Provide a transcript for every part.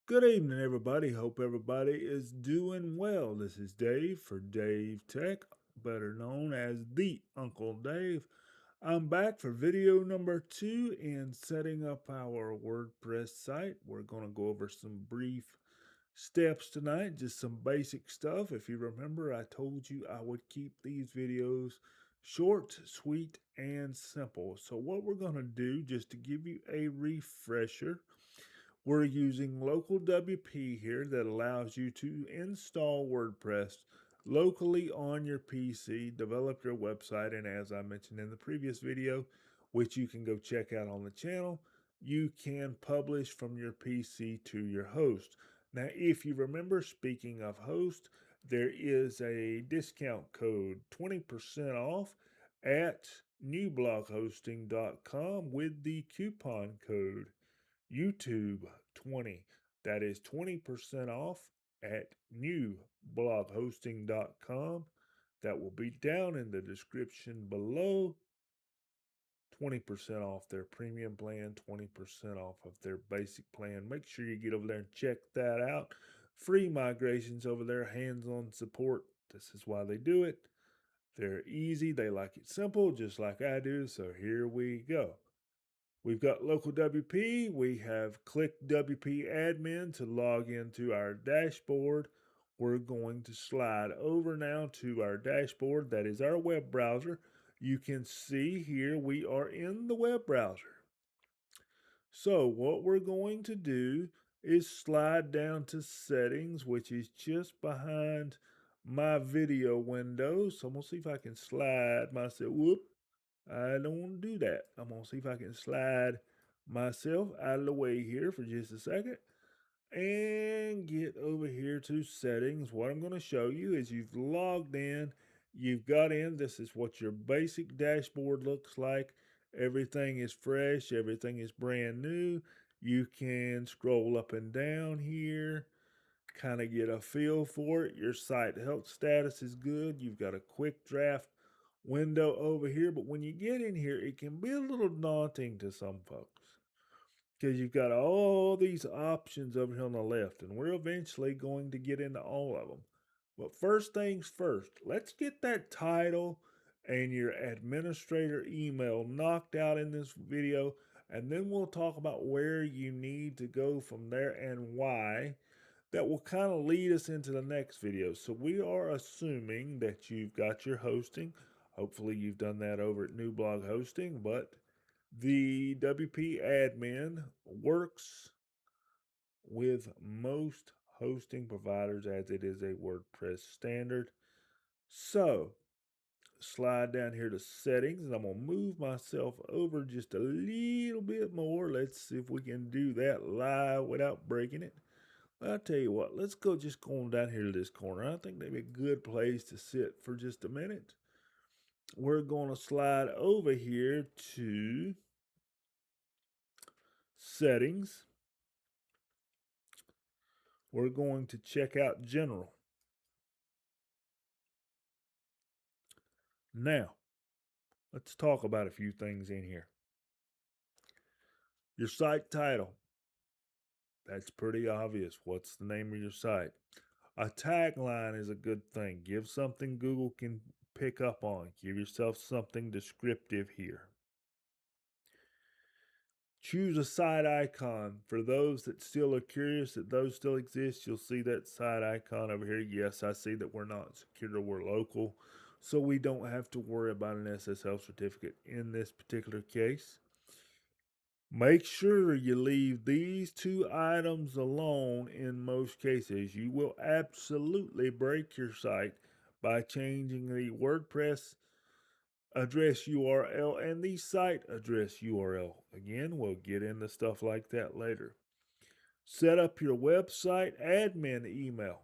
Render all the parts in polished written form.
Good evening, everybody. Hope everybody is doing well. This is Dave for Dave Tech, better known as the Uncle Dave. I'm back for video number 2 in setting up our WordPress site. We're going to go over some brief steps tonight, just some basic stuff. If you remember, I told you I would keep these videos short, sweet, and simple. So, what we're going to do, just to give you a refresher, we're using local WP here that allows you to install WordPress locally on your PC, develop your website, and as I mentioned in the previous video, which you can go check out on the channel, you can publish from your PC to your host. Now, if you remember, speaking of host, there is a discount code 20% off at newbloghosting.com with the coupon code YouTube 20. That is 20% off at newbloghosting.com. That will be down in the description below. 20% off their premium plan, 20% off of their basic plan. Make sure you get over there and check that out. Free migrations over there, hands on support. This is why they do it. They're easy, they like it simple, just like I do. So here we go. We've got local WP. We have clicked WP admin to log into our dashboard. We're going to slide over now to our dashboard. That is our web browser. You can see here we are in the web browser. So what we're going to do is slide down to settings, which is just behind my video window. So I'm going to see if I can slide myself. Whoop. I don't want to do that. I'm going to see if I can slide myself out of the way here for just a second and get over here to settings. What I'm going to show you is you've logged in, you've got in. This is what your basic dashboard looks like. Everything is fresh, everything is brand new. You can scroll up and down here, kind of get a feel for it. Your site health status is good. You've got a quick draft window over here, but when you get in here, it can be a little daunting to some folks because you've got all these options over here on the left, and we're eventually going to get into all of them. But first things first, let's get that title and your administrator email knocked out in this video, and then we'll talk about where you need to go from there and why. That will kind of lead us into the next video. So we are assuming that you've got your hosting. Hopefully you've done that over at New Blog Hosting, but the WP admin works with most hosting providers as it is a WordPress standard. So slide down here to settings, and I'm going to move myself over just a little bit more. Let's see if we can do that live without breaking it. I'll tell you what, let's just go on down here to this corner. I think that'd be a good place to sit for just a minute. We're going to slide over here to settings. We're going to check out general. Now, let's talk about a few things in here. Your site title. That's pretty obvious. What's the name of your site? A tagline is a good thing. Give something Google can pick up on. Give yourself something descriptive here. Choose a site icon. For those that still are curious that those still exist, you'll see that site icon over here. Yes, I see that we're not secure, we're local, so we don't have to worry about an SSL certificate in this particular case. Make sure you leave these two items alone in most cases. You will absolutely break your site by changing the WordPress address URL and the site address URL. Again, we'll get into stuff like that later. Set up your website admin email.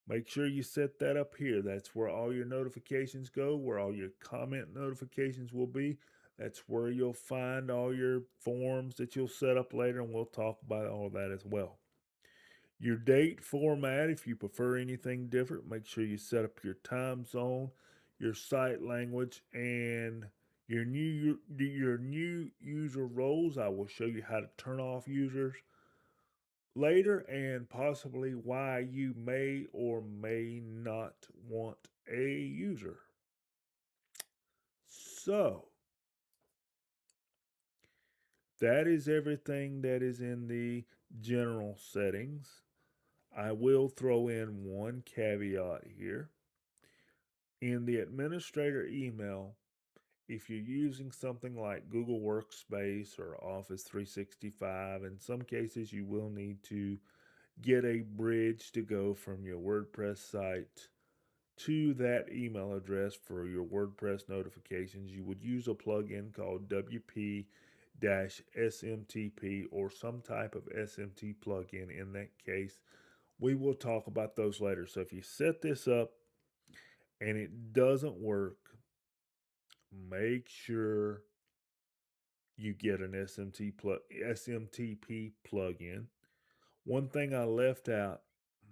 Make sure you set that up here. That's where all your notifications go, where all your comment notifications will be. That's where you'll find all your forms that you'll set up later, and we'll talk about all that as well. Your date format, if you prefer anything different, make sure you set up your time zone, your site language, and your new user roles. I will show you how to turn off users later and possibly why you may or may not want a user. So, that is everything that is in the general settings. I will throw in one caveat here. In the administrator email, if you're using something like Google Workspace or Office 365, in some cases you will need to get a bridge to go from your WordPress site to that email address for your WordPress notifications. You would use a plugin called WP SMTP or some type of SMT plugin in that case. We will talk about those later. So if you set this up and it doesn't work, make sure you get an SMTP plugin. One thing I left out,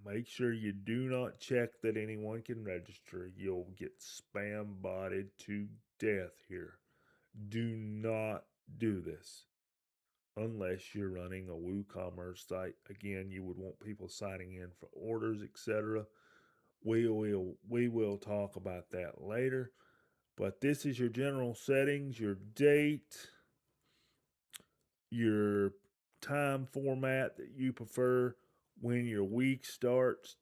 make sure you do not check that anyone can register. You'll get spam botted to death here. Do not do this unless you're running a WooCommerce site. Again, you would want people signing in for orders, etc. We will talk about that later. But this is your general settings, your date, your time format that you prefer, when your week starts.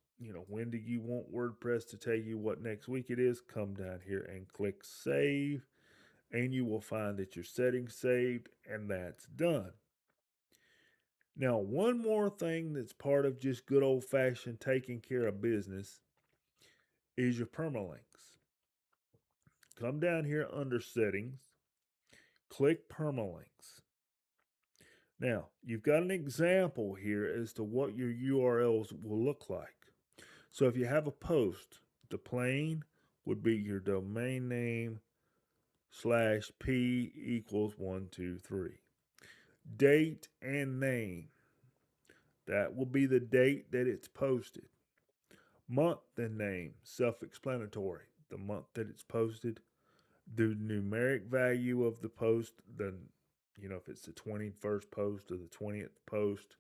When do you want WordPress to tell you what next week it is? Come down here and click save, and you will find that your settings saved, and that's done. Now, one more thing that's part of just good old fashioned taking care of business is your permalinks. Come down here under settings, click permalinks. Now, you've got an example here as to what your URLs will look like. So if you have a post, the plain would be your domain name /p equals 123. Date and name, that will be the date that it's posted. Month and name, self-explanatory, the month that it's posted. The numeric value of the post, if it's the 21st post or the 20th post.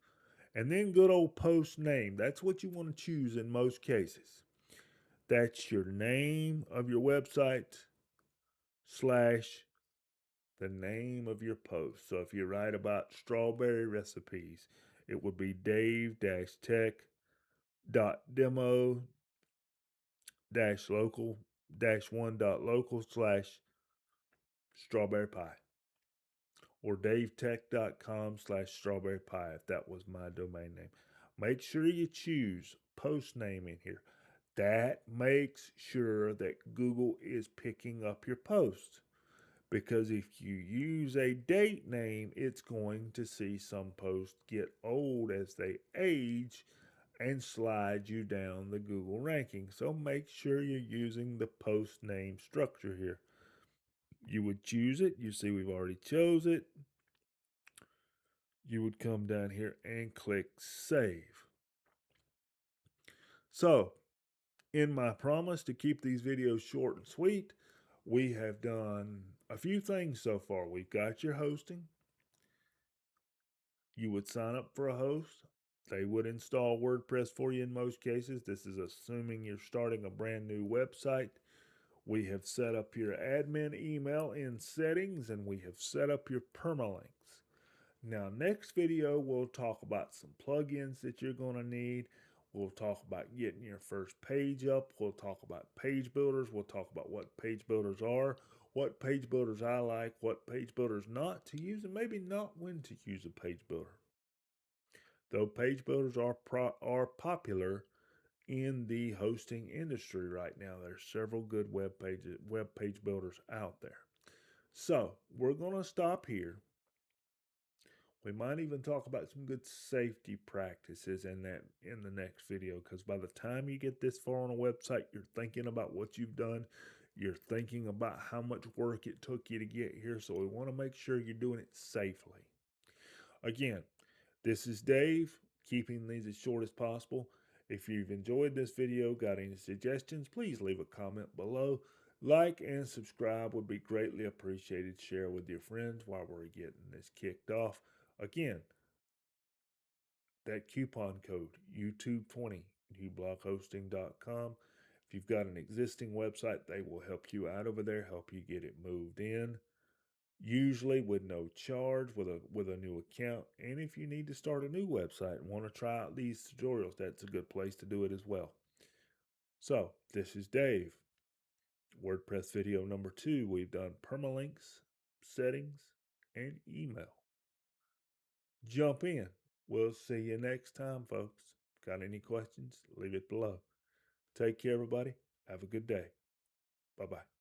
And then good old post name. That's what you want to choose in most cases. That's your name of your website / the name of your post. So if you write about strawberry recipes, it would be dave-tech.demo-local-1.local/strawberry pie, or davetech.com/strawberry pie if that was my domain name. Make sure you choose post name in here. That makes sure that Google is picking up your post. Because if you use a date name, it's going to see some posts get old as they age and slide you down the Google ranking. So make sure you're using the post name structure here. You would choose it. You see we've already chose it. You would come down here and click save. So, in my promise to keep these videos short and sweet, we have done a few things so far. We've got your hosting. You would sign up for a host. They would install WordPress for you in most cases. This is assuming you're starting a brand new website. We have set up your admin email in settings, and we have set up your permalinks. Now, next video, we'll talk about some plugins that you're going to need. We'll talk about getting your first page up. We'll talk about page builders. We'll talk about what page builders are, what page builders I like, what page builders not to use, and maybe not when to use a page builder. Though page builders are popular in the hosting industry right now, there's several good web page builders out there. So we're going to stop here. We might even talk about some good safety practices in the next video, because by the time you get this far on a website, you're thinking about what you've done. You're thinking about how much work it took you to get here. So we want to make sure you're doing it safely. Again, this is Dave, keeping these as short as possible. If you've enjoyed this video, got any suggestions, please leave a comment below. Like and subscribe would be greatly appreciated. Share with your friends while we're getting this kicked off. Again, that coupon code YouTube20, ublockhosting.com. If you've got an existing website, they will help you out over there, help you get it moved in, usually with no charge with a new account. And if you need to start a new website and want to try out these tutorials, that's a good place to do it as well. So, this is Dave. WordPress video number 2. We've done permalinks, settings, and email. Jump in. We'll see you next time, folks. Got any questions? Leave it below. Take care, everybody. Have a good day. Bye bye.